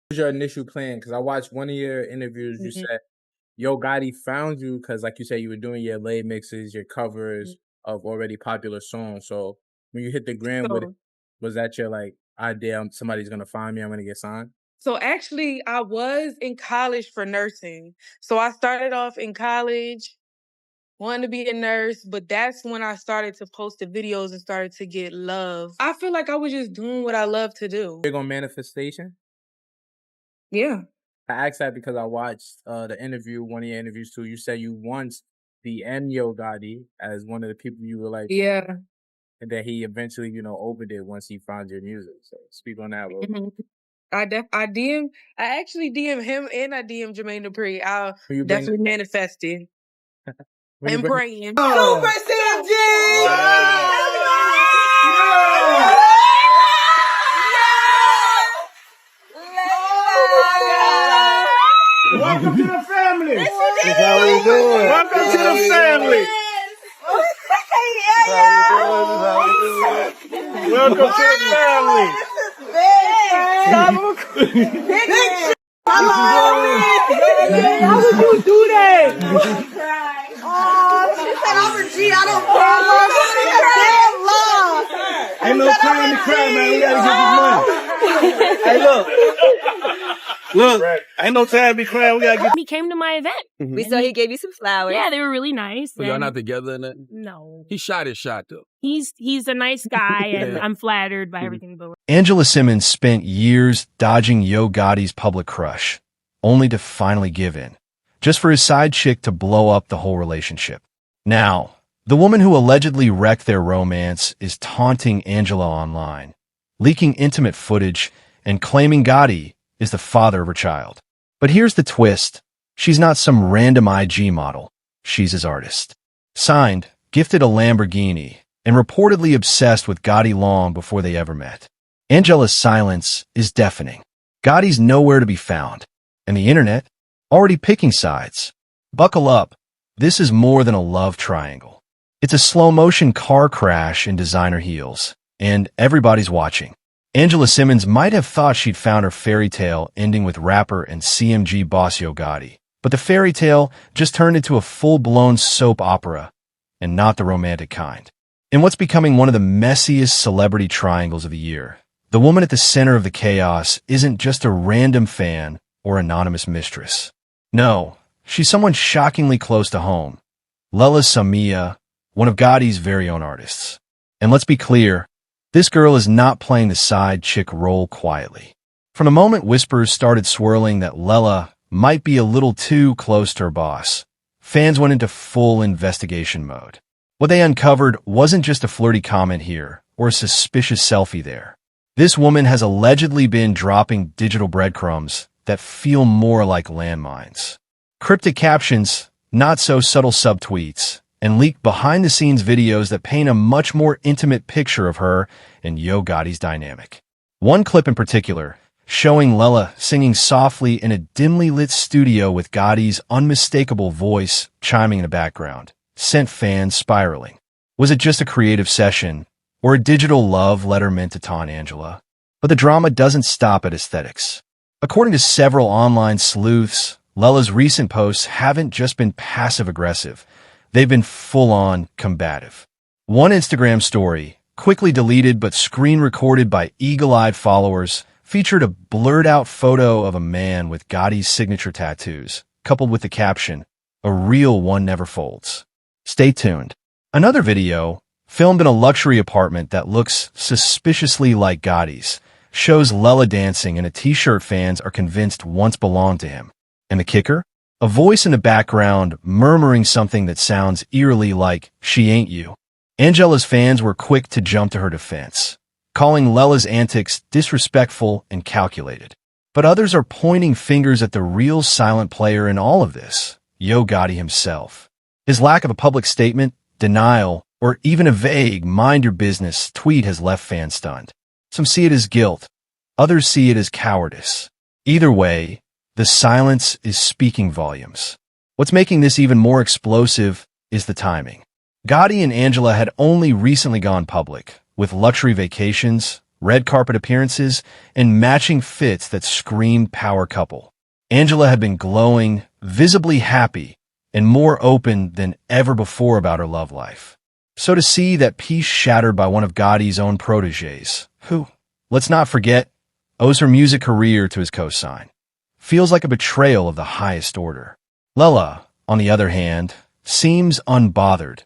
was your initial plan? Because I watched one of your interviews. You said Yo Gotti found you because, like you said, you were doing your lay mixes, your covers of already popular songs. So when you hit the gram with it, was that your like idea? Somebody's gonna find me. I'm gonna get signed. So actually, I was in college for nursing. So I started off in college, wanted to be a nurse, but that's when I started to post the videos and started to get love. I feel like I was just doing what I love to do. Big on manifestation? Yeah. I asked that because I watched the interview, one of your interviews too. You said you once DM'd Yo Gotti as one of the people you were like, Yeah. and that he eventually, opened it once he found your music. So speak on that a little bit. I actually DM him and I DM Jermaine Dupri. I Who you bring- definitely manifested When you and bring- praying. Super CMG! Welcome to the family. This is how we doing. Welcome to the family. Welcome to the family. How would you do that? Oh, she said I'm a G. I don't care. Ain't no time to cry, man. We gotta get this money. Hey, look. Ain't no time to be crying. We gotta get. He came to my event. We saw he gave you some flowers. Yeah, they were really nice. So y'all not together in that? No. He shot his shot though. He's a nice guy, and I'm flattered by everything. But Angela Simmons spent years dodging Yo Gotti's public crush, only to finally give in, just for his side chick to blow up the whole relationship. Now, the woman who allegedly wrecked their romance is taunting Angela online, leaking intimate footage, and claiming Gotti is the father of her child. But here's the twist. She's not some random IG model. She's his artist. Signed, gifted a Lamborghini, and reportedly obsessed with Gotti long before they ever met. Angela's silence is deafening. Gotti's nowhere to be found. And the internet? Already picking sides. Buckle up. This is more than a love triangle. It's a slow-motion car crash in designer heels. And everybody's watching. Angela Simmons might have thought she'd found her fairy tale ending with rapper and CMG boss Yo Gotti. But the fairy tale just turned into a full-blown soap opera, and not the romantic kind. In what's becoming one of the messiest celebrity triangles of the year, the woman at the center of the chaos isn't just a random fan or anonymous mistress. No, she's someone shockingly close to home. Lehla Samia, one of Gotti's very own artists. And let's be clear, this girl is not playing the side chick role quietly. From the moment whispers started swirling that Lehla might be a little too close to her boss, fans went into full investigation mode. What they uncovered wasn't just a flirty comment here or a suspicious selfie there. This woman has allegedly been dropping digital breadcrumbs that feel more like landmines. Cryptic captions, not so subtle subtweets, and leaked behind-the-scenes videos that paint a much more intimate picture of her and Yo Gotti's dynamic. One clip in particular, showing Lehla singing softly in a dimly lit studio with Gotti's unmistakable voice chiming in the background, sent fans spiraling. Was it just a creative session, or a digital love letter meant to taunt Angela? But the drama doesn't stop at aesthetics. According to several online sleuths, Lehla's recent posts haven't just been passive-aggressive. They've been full-on combative. One Instagram story, quickly deleted but screen-recorded by eagle-eyed followers, featured a blurred-out photo of a man with Gotti's signature tattoos, coupled with the caption, "A real one never folds." Stay tuned. Another video, filmed in a luxury apartment that looks suspiciously like Gotti's, shows Lehla dancing in a t-shirt fans are convinced once belonged to him. And the kicker? A voice in the background murmuring something that sounds eerily like, "She ain't you." Angela's fans were quick to jump to her defense, calling Lehla's antics disrespectful and calculated. But others are pointing fingers at the real silent player in all of this, Yo Gotti himself. His lack of a public statement, denial, or even a vague "mind your business" tweet has left fans stunned. Some see it as guilt, others see it as cowardice. Either way, the silence is speaking volumes. What's making this even more explosive is the timing. Gotti and Angela had only recently gone public, with luxury vacations, red carpet appearances, and matching fits that screamed power couple. Angela had been glowing, visibly happy, and more open than ever before about her love life. So to see that peace shattered by one of Gotti's own protégés, who, let's not forget, owes her music career to his cosign, feels like a betrayal of the highest order. Lehla, on the other hand, seems unbothered,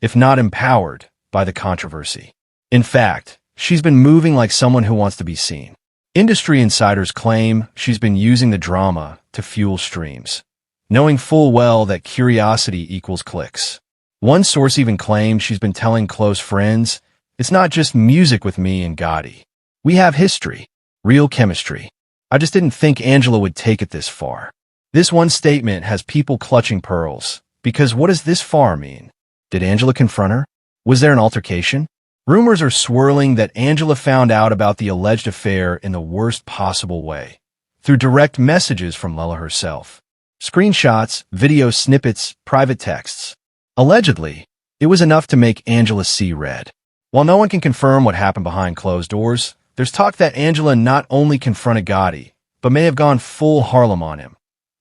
if not empowered, by the controversy. In fact, she's been moving like someone who wants to be seen. Industry insiders claim she's been using the drama to fuel streams, knowing full well that curiosity equals clicks. One source even claims she's been telling close friends, "It's not just music with me and Gotti. We have history, real chemistry. I just didn't think Angela would take it this far." This one statement has people clutching pearls, because what does this far mean? Did Angela confront her? Was there an altercation? Rumors are swirling that Angela found out about the alleged affair in the worst possible way, through direct messages from Lehla herself. Screenshots, video snippets, private texts. Allegedly, it was enough to make Angela see red. While no one can confirm what happened behind closed doors, there's talk that Angela not only confronted Gotti, but may have gone full Harlem on him,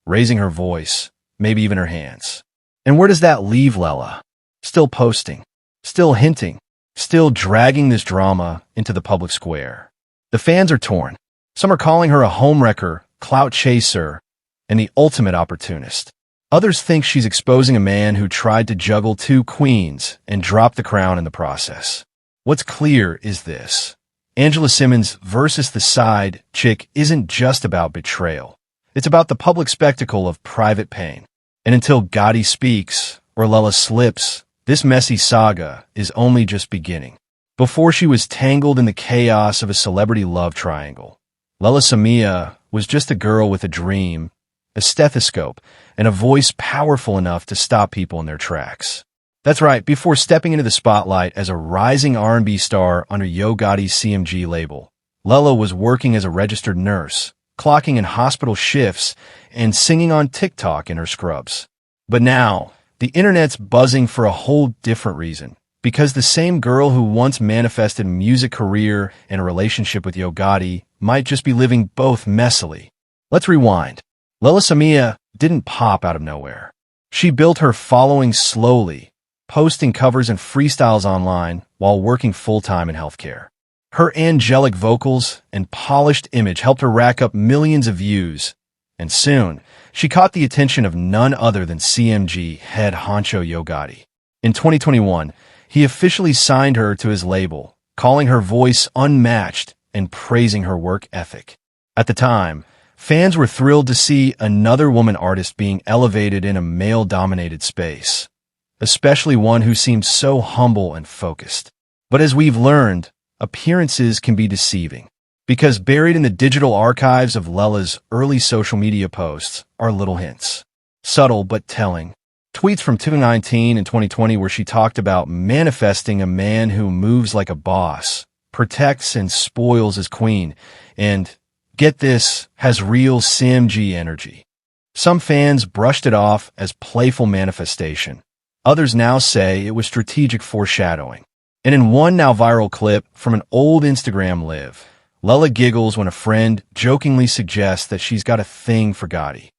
raising her voice, maybe even her hands. And where does that leave Lehla? Still posting, still hinting, still dragging this drama into the public square. The fans are torn. Some are calling her a homewrecker, clout chaser, and the ultimate opportunist. Others think she's exposing a man who tried to juggle two queens and drop the crown in the process. What's clear is this: Angela Simmons versus the side chick isn't just about betrayal. It's about the public spectacle of private pain. And until Gotti speaks, or Lehla slips, this messy saga is only just beginning. Before she was tangled in the chaos of a celebrity love triangle, Lehla Samia was just a girl with a dream, a stethoscope, and a voice powerful enough to stop people in their tracks. That's right, before stepping into the spotlight as a rising R&B star under Yo Gotti's CMG label, Lehla was working as a registered nurse, clocking in hospital shifts, and singing on TikTok in her scrubs. But now, the internet's buzzing for a whole different reason, because the same girl who once manifested a music career and a relationship with Yo Gotti might just be living both messily. Let's rewind. Lehla Samia didn't pop out of nowhere. She built her following slowly, posting covers and freestyles online while working full-time in healthcare. Her angelic vocals and polished image helped her rack up millions of views, and soon, she caught the attention of none other than CMG head honcho Yo Gotti. In 2021, he officially signed her to his label, calling her voice unmatched and praising her work ethic. At the time, fans were thrilled to see another woman artist being elevated in a male-dominated space, especially one who seemed so humble and focused. But as we've learned, appearances can be deceiving, because buried in the digital archives of Lehla's early social media posts are little hints. Subtle but telling. Tweets from 2019 and 2020 where she talked about manifesting a man who moves like a boss, protects and spoils his queen, and, get this, has real CMG energy. Some fans brushed it off as playful manifestation. Others now say it was strategic foreshadowing. And in one now viral clip from an old Instagram live, Lehla giggles when a friend jokingly suggests that she's got a thing for Gotti.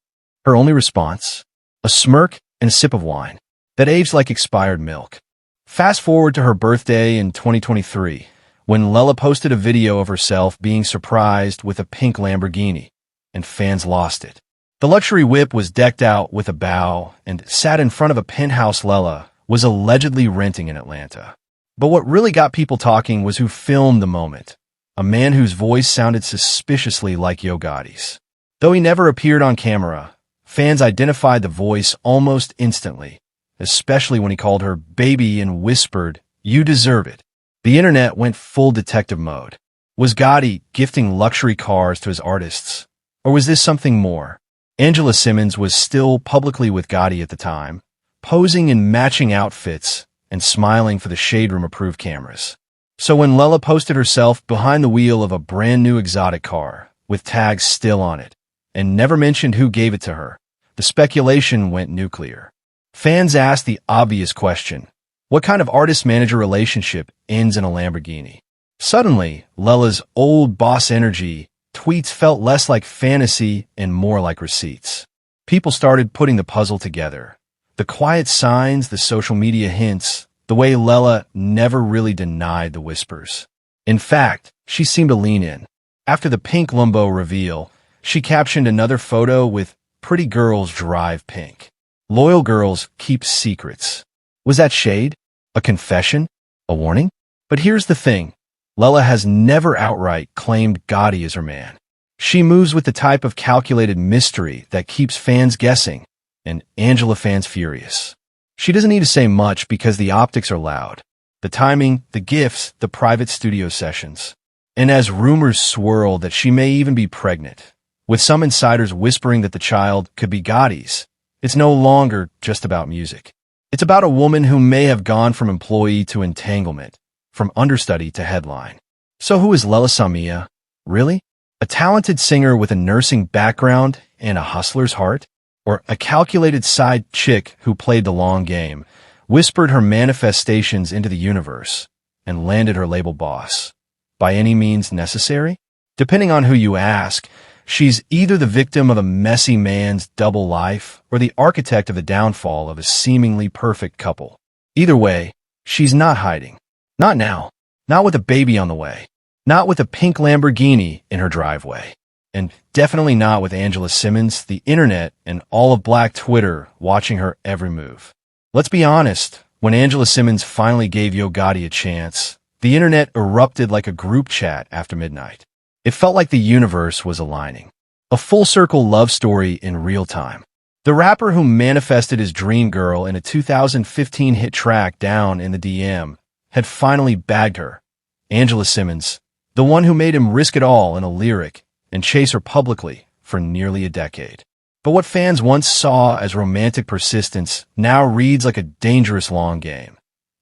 Her only response? A smirk and a sip of wine that aged like expired milk. Fast forward to her birthday in 2023, when Lehla posted a video of herself being surprised with a pink Lamborghini, and fans lost it. The luxury whip was decked out with a bow and sat in front of a penthouse Lehla was allegedly renting in Atlanta. But what really got people talking was who filmed the moment. A man whose voice sounded suspiciously like Yo Gotti's. Though he never appeared on camera, fans identified the voice almost instantly, especially when he called her baby and whispered, "You deserve it." The internet went full detective mode. Was Gotti gifting luxury cars to his artists? Or was this something more? Angela Simmons was still publicly with Gotti at the time, posing in matching outfits and smiling for the Shade Room-approved cameras. So when Lehla posted herself behind the wheel of a brand new exotic car, with tags still on it, and never mentioned who gave it to her, the speculation went nuclear. Fans asked the obvious question: what kind of artist-manager relationship ends in a Lamborghini? Suddenly, Lehla's old boss energy tweets felt less like fantasy and more like receipts. People started putting the puzzle together. The quiet signs, the social media hints, the way Lehla never really denied the whispers. In fact, she seemed to lean in. After the pink Lambo reveal, she captioned another photo with "Pretty girls drive pink. Loyal girls keep secrets." Was that shade? A confession? A warning? But here's the thing. Lehla has never outright claimed Gotti as her man. She moves with the type of calculated mystery that keeps fans guessing and Angela fans furious. She doesn't need to say much because the optics are loud. The timing, the gifts, the private studio sessions. And as rumors swirl that she may even be pregnant, with some insiders whispering that the child could be Gotti's, it's no longer just about music. It's about a woman who may have gone from employee to entanglement, from understudy to headline. So who is Lehla Samia? Really? A talented singer with a nursing background and a hustler's heart? Or a calculated side chick who played the long game, whispered her manifestations into the universe, and landed her label boss? By any means necessary? Depending on who you ask, she's either the victim of a messy man's double life or the architect of the downfall of a seemingly perfect couple. Either way, she's not hiding. Not now. Not with a baby on the way. Not with a pink Lamborghini in her driveway. And definitely not with Angela Simmons, the internet, and all of Black Twitter watching her every move. Let's be honest, when Angela Simmons finally gave Yo Gotti a chance, the internet erupted like a group chat after midnight. It felt like the universe was aligning. A full-circle love story in real time. The rapper who manifested his dream girl in a 2015 hit track Down in the DM had finally bagged her. Angela Simmons, the one who made him risk it all in a lyric and chase her publicly for nearly a decade. But what fans once saw as romantic persistence now reads like a dangerous long game.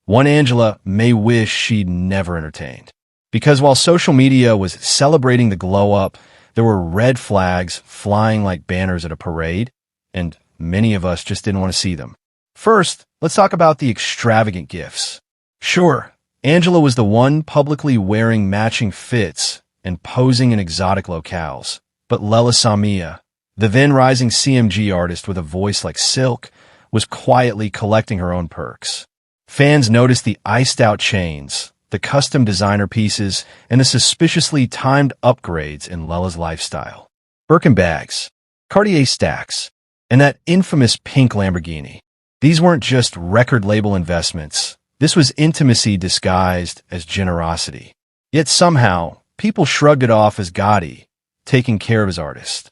One Angela may wish she'd never entertained. Because while social media was celebrating the glow-up, there were red flags flying like banners at a parade, and many of us just didn't want to see them. First, let's talk about the extravagant gifts. Sure, Angela was the one publicly wearing matching fits and posing in exotic locales, but Lehla Samia, the then-rising CMG artist with a voice like silk, was quietly collecting her own perks. Fans noticed the iced-out chains, the custom designer pieces, and the suspiciously timed upgrades in Lehla's lifestyle. Birkin bags, Cartier stacks, and that infamous pink Lamborghini. These weren't just record label investments. This was intimacy disguised as generosity. Yet somehow, people shrugged it off as Gotti, taking care of his artist.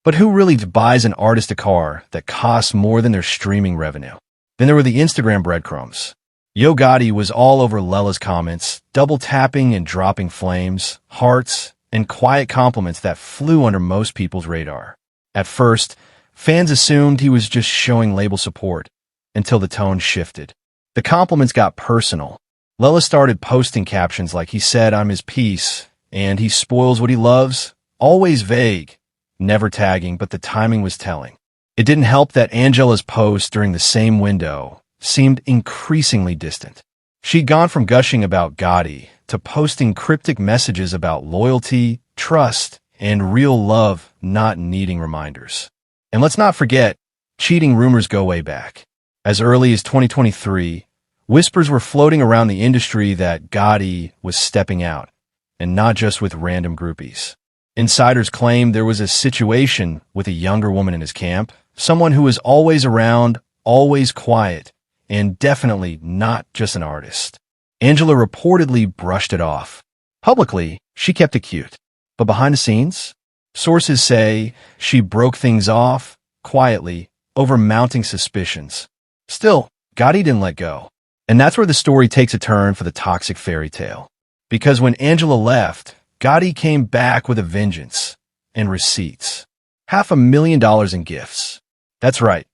But who really buys an artist a car that costs more than their streaming revenue? Then there were the Instagram breadcrumbs. Yo Gotti was all over Lehla's comments, double-tapping and dropping flames, hearts, and quiet compliments that flew under most people's radar. At first, fans assumed he was just showing label support, until the tone shifted. The compliments got personal. Lehla started posting captions like he said, "I'm his piece," and "he spoils what he loves," always vague, never tagging, but the timing was telling. It didn't help that Angela's post during the same window seemed increasingly distant. She'd gone from gushing about Gotti to posting cryptic messages about loyalty, trust, and real love not needing reminders. And let's not forget, cheating rumors go way back. As early as 2023, whispers were floating around the industry that Gotti was stepping out, and not just with random groupies. Insiders claimed there was a situation with a younger woman in his camp, someone who was always around, always quiet, and definitely not just an artist. Angela reportedly brushed it off. Publicly, she kept it cute. But behind the scenes, sources say she broke things off, quietly, over mounting suspicions. Still, Gotti didn't let go. And that's where the story takes a turn for the toxic fairy tale. Because when Angela left, Gotti came back with a vengeance and receipts. $500,000 in gifts. That's right.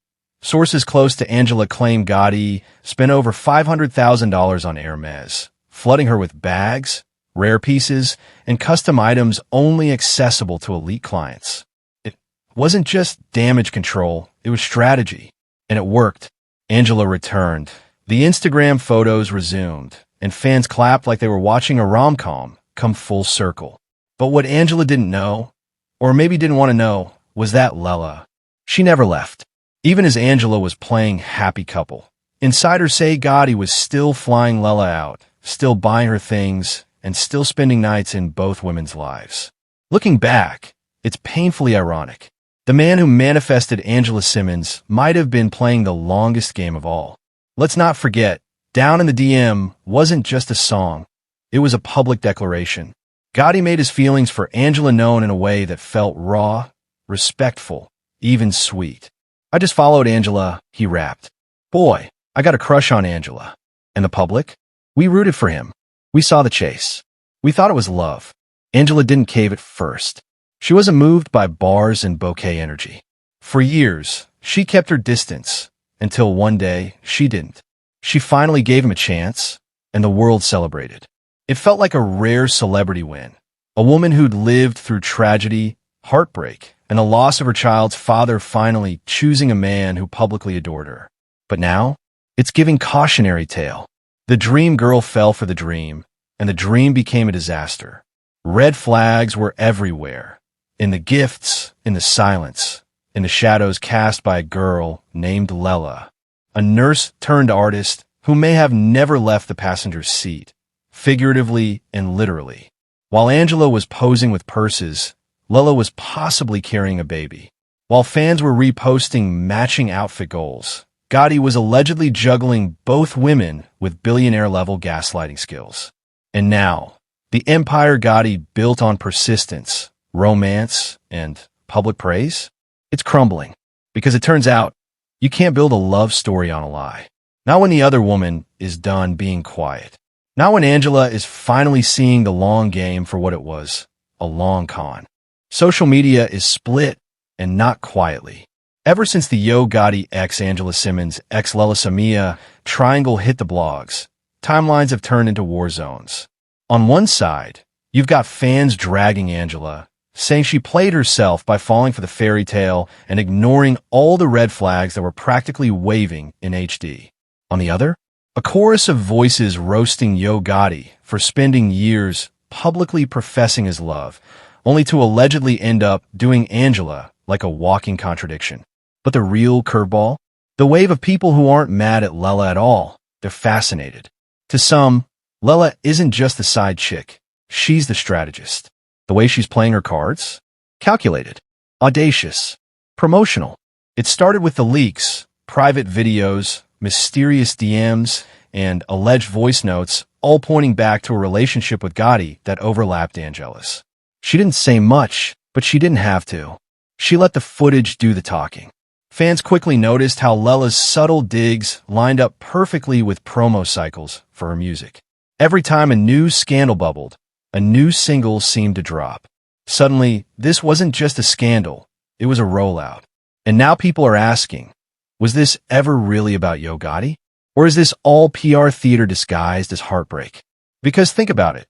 Sources close to Angela claim Gotti spent over $500,000 on Hermes, flooding her with bags, rare pieces, and custom items only accessible to elite clients. It wasn't just damage control, it was strategy. And it worked. Angela returned. The Instagram photos resumed, and fans clapped like they were watching a rom-com come full circle. But what Angela didn't know, or maybe didn't want to know, was that Lehla, she never left. Even as Angela was playing happy couple, insiders say Gotti was still flying Lehla out, still buying her things, and still spending nights in both women's lives. Looking back, it's painfully ironic. The man who manifested Angela Simmons might have been playing the longest game of all. Let's not forget, Down in the DM wasn't just a song. It was a public declaration. Gotti made his feelings for Angela known in a way that felt raw, respectful, even sweet. I just followed Angela, he rapped. Boy, I got a crush on Angela. And the public? We rooted for him. We saw the chase. We thought it was love. Angela didn't cave at first. She wasn't moved by bars and bouquet energy. For years, she kept her distance, until one day, she didn't. She finally gave him a chance, and the world celebrated. It felt like a rare celebrity win. A woman who'd lived through tragedy, heartbreak, and the loss of her child's father finally choosing a man who publicly adored her. But now, it's giving cautionary tale. The dream girl fell for the dream, and the dream became a disaster. Red flags were everywhere. In the gifts, in the silence, in the shadows cast by a girl named Lehla, a nurse-turned-artist who may have never left the passenger's seat, figuratively and literally. While Angela was posing with purses, Lehla was possibly carrying a baby. While fans were reposting matching outfit goals, Gotti was allegedly juggling both women with billionaire-level gaslighting skills. And now, the empire Gotti built on persistence, romance, and public praise, it's crumbling. Because it turns out, you can't build a love story on a lie. Not when the other woman is done being quiet. Not when Angela is finally seeing the long game for what it was, a long con. Social media is split, and not quietly. Ever since the Yo Gotti x Angela Simmons x Lehla Samia triangle hit the blogs, timelines have turned into war zones. On one side, you've got fans dragging Angela, saying she played herself by falling for the fairy tale and ignoring all the red flags that were practically waving in HD. On the other, a chorus of voices roasting Yo Gotti for spending years publicly professing his love, only to allegedly end up doing Angela like a walking contradiction. But the real curveball? The wave of people who aren't mad at Lehla at all. They're fascinated. To some, Lehla isn't just the side chick. She's the strategist. The way she's playing her cards? Calculated. Audacious. Promotional. It started with the leaks, private videos, mysterious DMs, and alleged voice notes, all pointing back to a relationship with Gotti that overlapped Angela's. She didn't say much, but she didn't have to. She let the footage do the talking. Fans quickly noticed how Lehla's subtle digs lined up perfectly with promo cycles for her music. Every time a new scandal bubbled, a new single seemed to drop. Suddenly, this wasn't just a scandal, it was a rollout. And now people are asking, was this ever really about Yo Gotti? Or is this all PR theater disguised as heartbreak? Because think about it,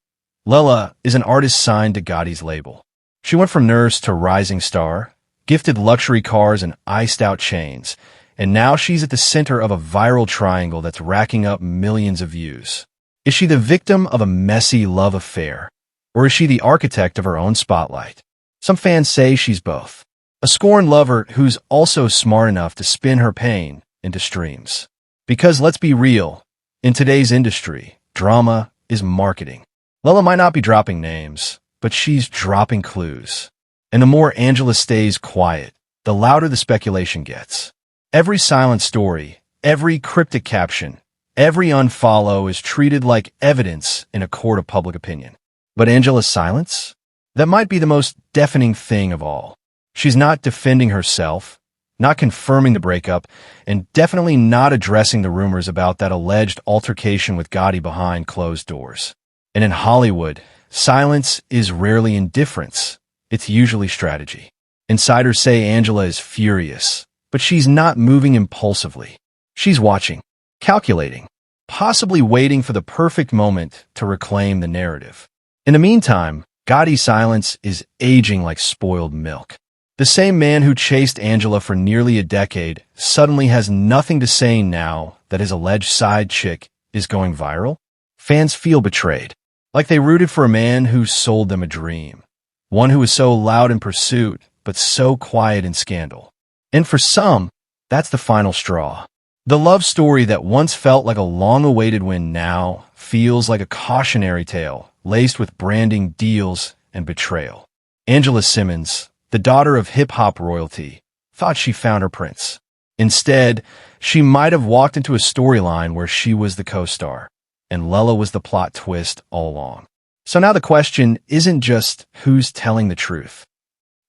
Lehla is an artist signed to Gotti's label. She went from nurse to rising star, gifted luxury cars and iced-out chains, and now she's at the center of a viral triangle that's racking up millions of views. Is she the victim of a messy love affair, or is she the architect of her own spotlight? Some fans say she's both. A scorned lover who's also smart enough to spin her pain into streams. Because let's be real, in today's industry, drama is marketing. Lehla might not be dropping names, but she's dropping clues. And the more Angela stays quiet, the louder the speculation gets. Every silent story, every cryptic caption, every unfollow is treated like evidence in a court of public opinion. But Angela's silence? That might be the most deafening thing of all. She's not defending herself, not confirming the breakup, and definitely not addressing the rumors about that alleged altercation with Gotti behind closed doors. And in Hollywood, silence is rarely indifference. It's usually strategy. Insiders say Angela is furious, but she's not moving impulsively. She's watching, calculating, possibly waiting for the perfect moment to reclaim the narrative. In the meantime, Gotti's silence is aging like spoiled milk. The same man who chased Angela for nearly a decade suddenly has nothing to say now that his alleged side chick is going viral. fans feel betrayed, like they rooted for a man who sold them a dream, one who was so loud in pursuit, but so quiet in scandal. And for some, that's the final straw. The love story that once felt like a long-awaited win now feels like a cautionary tale, laced with branding, deals, and betrayal. Angela Simmons, the daughter of hip-hop royalty, thought she found her prince. Instead, she might have walked into a storyline where she was the co-star, and Lehla was the plot twist all along. So now the question isn't just who's telling the truth.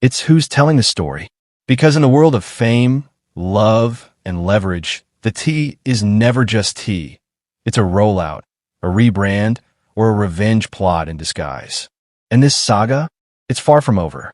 It's who's telling the story. Because in the world of fame, love, and leverage, the tea is never just tea. It's a rollout, a rebrand, or a revenge plot in disguise. And this saga, it's far from over.